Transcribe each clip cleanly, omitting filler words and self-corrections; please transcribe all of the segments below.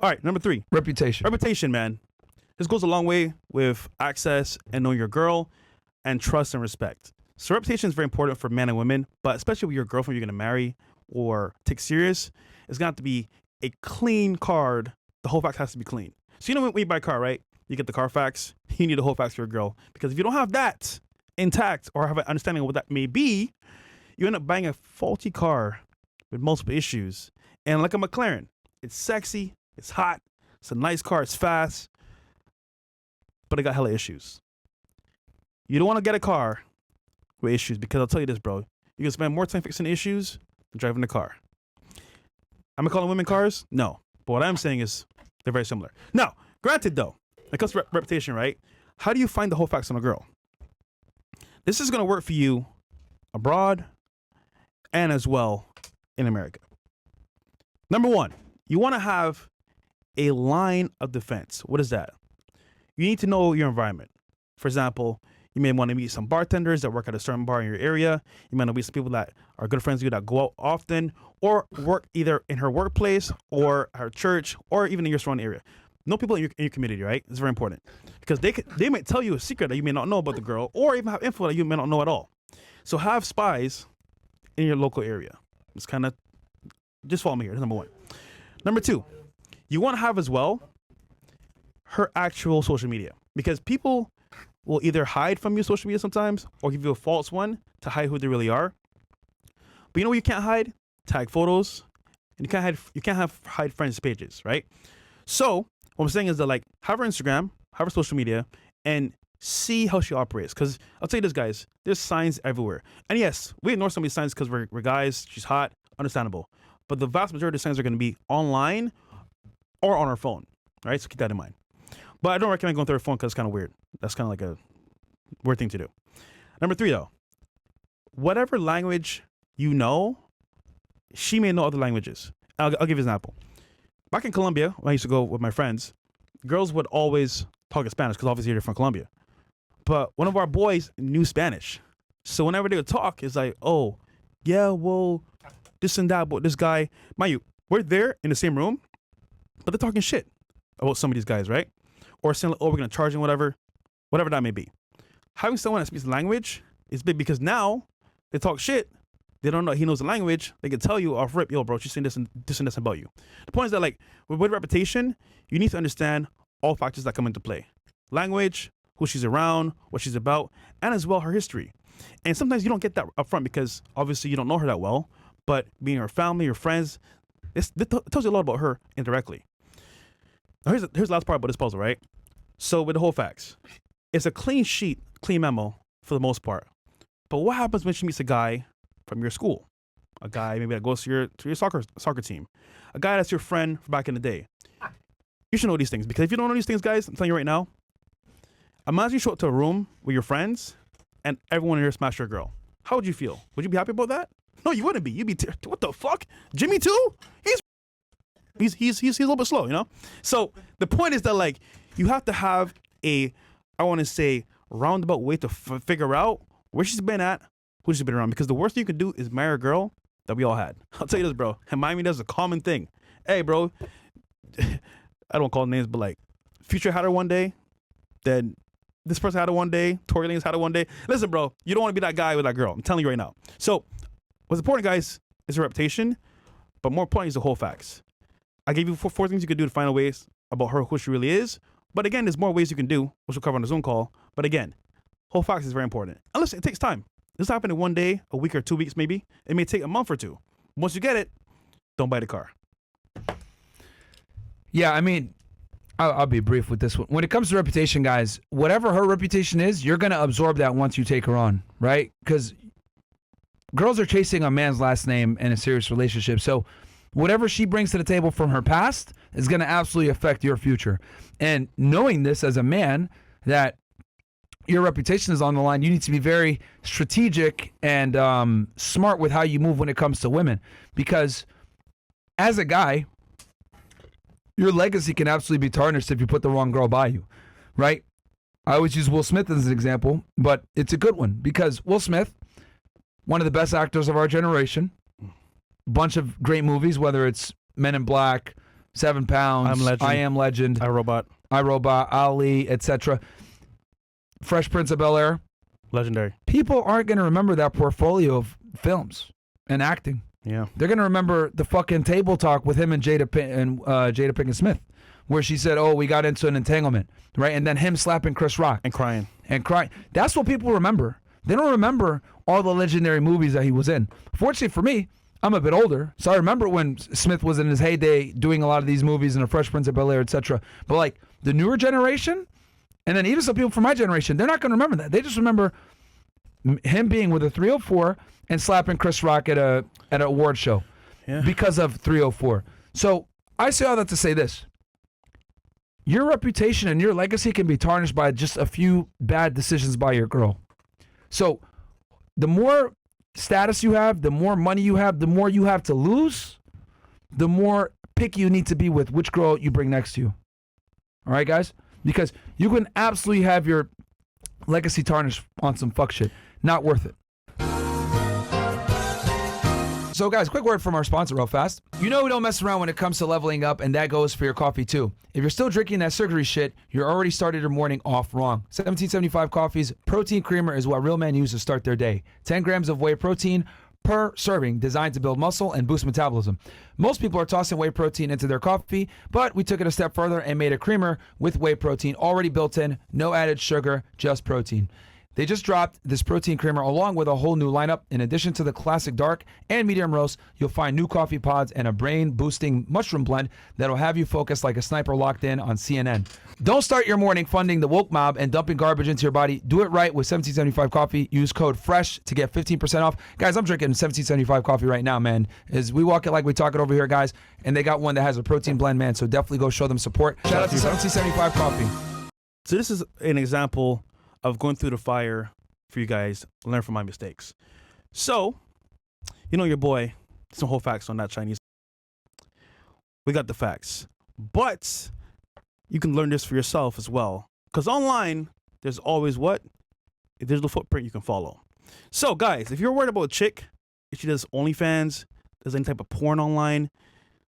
All right, number 3. Reputation. Reputation, man. This goes a long way with access and knowing your girl and trust and respect. So reputation is very important for men and women, but especially with your girlfriend you're going to marry or take serious, it's going to have to be a clean card. The whole fax has to be clean. So you know when you buy a car, right? You get the Carfax. You need a whole fax for your girl. Because if you don't have that intact or have an understanding of what that may be, you end up buying a faulty car with multiple issues. And like a McLaren, it's sexy, it's hot, it's a nice car, it's fast, but it got hella issues. You don't want to get a car with issues because I'll tell you this, bro. You can spend more time fixing issues than driving the car. I'm going to call them women cars? No. But what I'm saying is they're very similar. Now, granted, though, when it comes to reputation, right? How do you find the whole facts on a girl? This is going to work for you abroad and as well in America. Number 1, you want to have a line of defense. What is that? You need to know your environment. For example, you may want to meet some bartenders that work at a certain bar in your area. You might want to meet some people that are good friends with you that go out often or work either in her workplace or her church or even in your surrounding area. Know people in your community, right? It's very important because they might tell you a secret that you may not know about the girl or even have info that you may not know at all. So have spies in your local area. It's kind of, just follow me here. That's number 1. Number 2, you want to have as well her actual social media because people will either hide from your social media sometimes or give you a false one to hide who they really are. But you know what you can't hide? Tag photos. And you can't hide friends' pages, right? So what I'm saying is that like have her Instagram, have her social media, and see how she operates. Because I'll tell you this, guys, there's signs everywhere. And yes, we ignore some of these signs because we're guys, she's hot, understandable. But the vast majority of signs are going to be online or on our phone, right? So keep that in mind. But I don't recommend going through her phone because it's kind of weird. That's kind of like a weird thing to do. Number 3, though, whatever language you know, she may know other languages. I'll give you an example. Back in Colombia, when I used to go with my friends, girls would always talk in Spanish because obviously they're from Colombia. But one of our boys knew Spanish. So whenever they would talk, it's like, oh, yeah, well, this and that, but this guy, mind you, we're there in the same room, but they're talking shit about some of these guys, right? Or saying, like, oh, we're going to charge him, whatever that may be. Having someone that speaks the language is big because now they talk shit. They don't know he knows the language. They can tell you off rip, yo, bro, she's saying this and this about you. The point is that, like, with reputation, you need to understand all factors that come into play. Language, who she's around, what she's about, and as well her history. And sometimes you don't get that up front because obviously you don't know her that well, but being her family, her friends, it tells you a lot about her indirectly. Now here's the last part about this puzzle, right? So with the whole facts, it's a clean sheet, clean memo for the most part. But what happens when she meets a guy from your school? A guy maybe that goes to your soccer team. A guy that's your friend from back in the day. You should know these things because if you don't know these things, guys, I'm telling you right now, imagine you show up to a room with your friends and everyone in here smash your girl. How would you feel? Would you be happy about that? No, you wouldn't be. You'd be, what the fuck? Jimmy too? He's a little bit slow, you know? So the point is that, like, you have to have I want to say, roundabout way to figure out where she's been at, who she's been around. Because the worst thing you can do is marry a girl that we all had. I'll tell you this, bro. In Miami, that's a common thing. Hey, bro, I don't call names, but like, Future had her one day, then this person had her one day, Tory Lanez had her one day. Listen, bro, you don't want to be that guy with that girl. I'm telling you right now. So what's important, guys, is her reputation, but more important is the whole facts. I gave you four things you could do to find out ways about her, who she really is. But again, there's more ways you can do, which we'll cover on the Zoom call. But again, whole facts is very important. And listen, it takes time. This happened in one day, a week or 2 weeks maybe. It may take a month or 2. Once you get it, don't buy the car. Yeah, I mean, I'll be brief with this one. When it comes to reputation, guys, whatever her reputation is, you're going to absorb that once you take her on, right? Because girls are chasing a man's last name in a serious relationship. So whatever she brings to the table from her past is going to absolutely affect your future. And knowing this as a man, that your reputation is on the line, you need to be very strategic and smart with how you move when it comes to women. Because as a guy, your legacy can absolutely be tarnished if you put the wrong girl by you, right? I always use Will Smith as an example, but it's a good one because Will Smith, one of the best actors of our generation, bunch of great movies, whether it's Men in Black, 7 Pounds, I'm Legend. I Am Legend, iRobot. iRobot, Ali, etc. Fresh Prince of Bel-Air. Legendary. People aren't going to remember that portfolio of films and acting. Yeah. They're going to remember the fucking table talk with him and Jada Pinkett Smith, where she said, "Oh, we got into an entanglement," right? And then him slapping Chris Rock And crying. That's what people remember. They don't remember all the legendary movies that he was in. Fortunately for me, I'm a bit older, so I remember when Smith was in his heyday doing a lot of these movies and a Fresh Prince of Bel-Air, etc. But like the newer generation, and then even some people from my generation, they're not going to remember that. They just remember him being with a 304 and slapping Chris Rock at an award show because of 304. So I say all that to say this. Your reputation and your legacy can be tarnished by just a few bad decisions by your girl. So the more status you have, the more money you have, the more you have to lose, the more picky you need to be with which girl you bring next to you. All right, guys? Because you can absolutely have your legacy tarnished on some fuck shit. Not worth it. So guys, quick word from our sponsor real fast. You know we don't mess around when it comes to leveling up, and that goes for your coffee too. If you're still drinking that sugary shit, you're already started your morning off wrong. 1775 Coffee's protein creamer is what real men use to start their day. 10 grams of whey protein per serving, designed to build muscle and boost metabolism. Most people are tossing whey protein into their coffee, but we took it a step further and made a creamer with whey protein already built in, no added sugar, just protein. They just dropped this protein creamer along with a whole new lineup. In addition to the classic dark and medium roast, you'll find new coffee pods and a brain-boosting mushroom blend that'll have you focused like a sniper locked in on CNN. Don't start your morning funding the woke mob and dumping garbage into your body. Do it right with 1775 Coffee. Use code FRESH to get 15% off. Guys, I'm drinking 1775 Coffee right now, man. As we walk it like we talk it over here, guys. And they got one that has a protein blend, man. So definitely go show them support. Shout out to 1775 Coffee. So this is an example of going through the fire for you guys, learn from my mistakes. So, you know your boy, some whole facts on that Chinese. We got the facts. But you can learn this for yourself as well. Because online, there's always what? A digital footprint you can follow. So guys, if you're worried about a chick, if she does OnlyFans, does any type of porn online,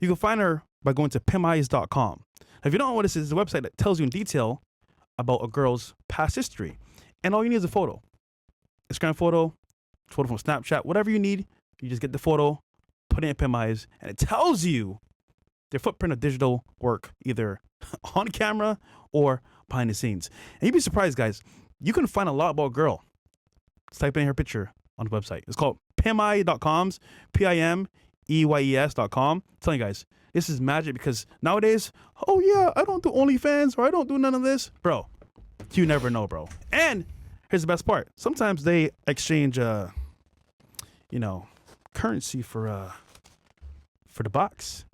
you can find her by going to pimeyes.com. If you don't know what this is, it's a website that tells you in detail about a girl's past history. And all you need is a photo. Instagram photo from Snapchat, whatever you need, you just get the photo, put it in Pimeyes, and it tells you their footprint of digital work, either on camera or behind the scenes. And you'd be surprised, guys, you can find a lot about a girl. Let's type in her picture on the website. It's called pimeyes.com, PIMEYES.com. I'm telling you guys, this is magic because nowadays, oh yeah, I don't do OnlyFans or I don't do none of this. Bro, you never know, bro. And here's the best part. Sometimes they exchange, currency for the box.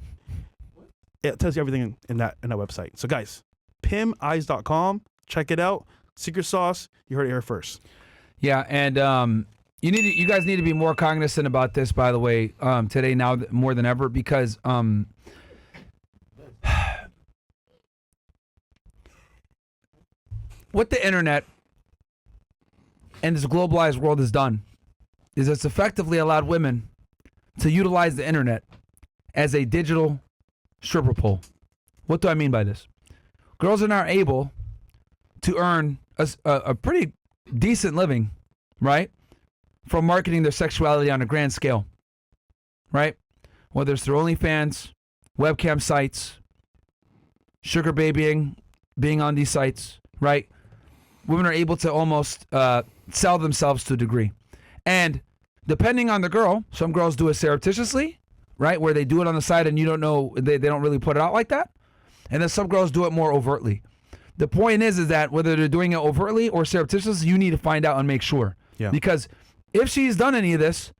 It tells you everything in that website. So guys, pimeyes.com. Check it out. Secret sauce. You heard it here first. Yeah, and you guys need to be more cognizant about this, by the way, today now more than ever, because what the internet and this globalized world has done is it's effectively allowed women to utilize the internet as a digital stripper pole. What do I mean by this? Girls are now able to earn a pretty decent living, right, from marketing their sexuality on a grand scale, right? Whether it's through OnlyFans, webcam sites, sugar babying, being on these sites, right? Women are able to almost sell themselves to a degree. And depending on the girl, some girls do it surreptitiously, right? Where they do it on the side and you don't know, they don't really put it out like that. And then some girls do it more overtly. The point is that whether they're doing it overtly or surreptitiously, you need to find out and make sure. Yeah. Because if she's done any of this,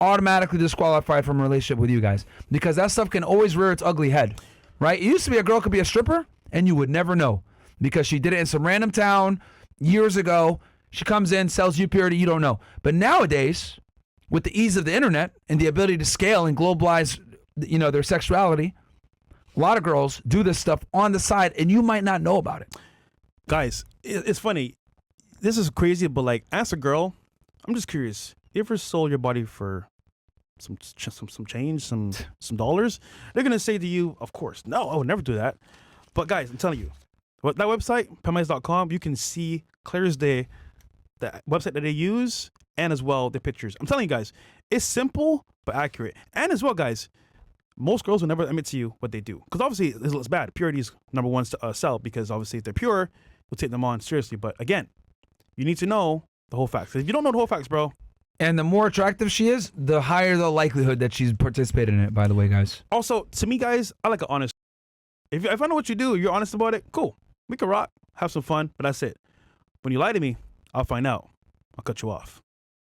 automatically disqualified from a relationship with you guys. Because that stuff can always rear its ugly head, right? It used to be a girl could be a stripper and you would never know because she did it in some random town years ago. She comes in, sells you purity, you don't know. But nowadays, with the ease of the internet and the ability to scale and globalize, their sexuality, a lot of girls do this stuff on the side and you might not know about it. Guys, it's funny. This is crazy, but like, as a girl, I'm just curious. You ever sold your body for change, some dollars, they're gonna say to you, of course, no, I would never do that. But guys, I'm telling you, what that website, pemice.com, you can see clear as day the website that they use and as well the pictures. I'm telling you guys, it's simple but accurate. And as well, guys, most girls will never admit to you what they do because obviously it's bad. Purity is number one to sell because obviously if they're pure, we'll take them on seriously. But again, you need to know the whole facts. If you don't know the whole facts, bro. And the more attractive she is, the higher the likelihood that she's participated in it, by the way, guys. Also, to me, guys, I like an honest. If I know what you do, you're honest about it, cool. We can rock, have some fun, but that's it. When you lie to me, I'll find out. I'll cut you off.